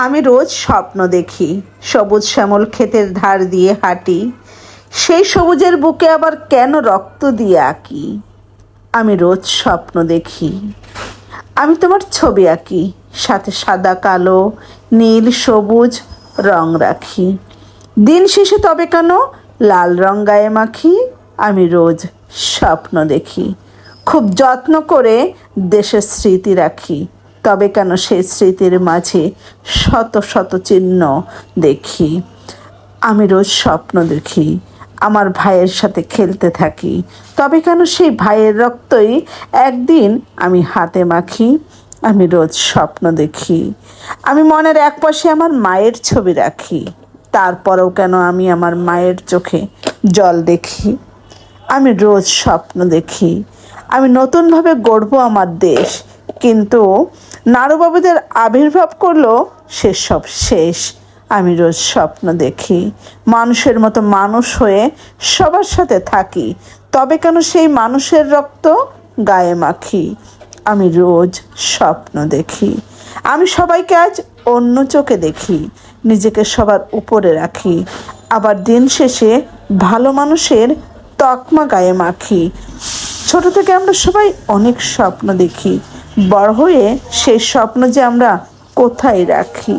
আমি রোজ স্বপ্ন দেখি, সবুজ শ্যামল ক্ষেতের ধার দিয়ে হাঁটি, সেই সবুজের বুকে আবার কেন রক্ত দিয়ে আঁকি। আমি রোজ স্বপ্ন দেখি, আমি তোমার ছবি আঁকি, সাথে সাদা কালো নীল সবুজ রং রাখি। দিন শেষে তবে কেন লাল রং গায়ে মাখি। আমি রোজ স্বপ্ন দেখি, খুব যত্ন করে দেশের স্মৃতি রাখি, তবে কেন সেই স্মৃতির মাঝে শত শত চিহ্ন দেখি। আমি রোজ স্বপ্ন দেখি, আমার ভাইয়ের সাথে খেলতে থাকি, তবে কেন সেই ভাইয়ের রক্তই একদিন আমি হাতে মাখি। আমি রোজ স্বপ্ন দেখি, আমি মনের একপাশে আমার মায়ের ছবি রাখি, তারপরেও কেন আমি আমার মায়ের চোখে জল দেখি। আমি রোজ স্বপ্ন দেখি, আমি নতুনভাবে গড়ব আমার দেশ, কিন্তু নারুবাবুদের আবির্ভাব করলো সেসব শেষ। আমি রোজ স্বপ্ন দেখি, মানুষের মতো মানুষ হয়ে সবার সাথে থাকি, তবে কেন সেই মানুষের রক্ত গায়ে মাখি। আমি রোজ স্বপ্ন দেখি, আমি সবাইকে আজ অন্য চোখে দেখি, নিজেকে সবার উপরে রাখি, আবার দিন শেষে ভালো মানুষের তকমা গায়ে মাখি। ছোট থেকে আমরা সবাই অনেক স্বপ্ন দেখি, বড় হয়ে সেই স্বপ্ন যে আমরা কোথায় রাখি।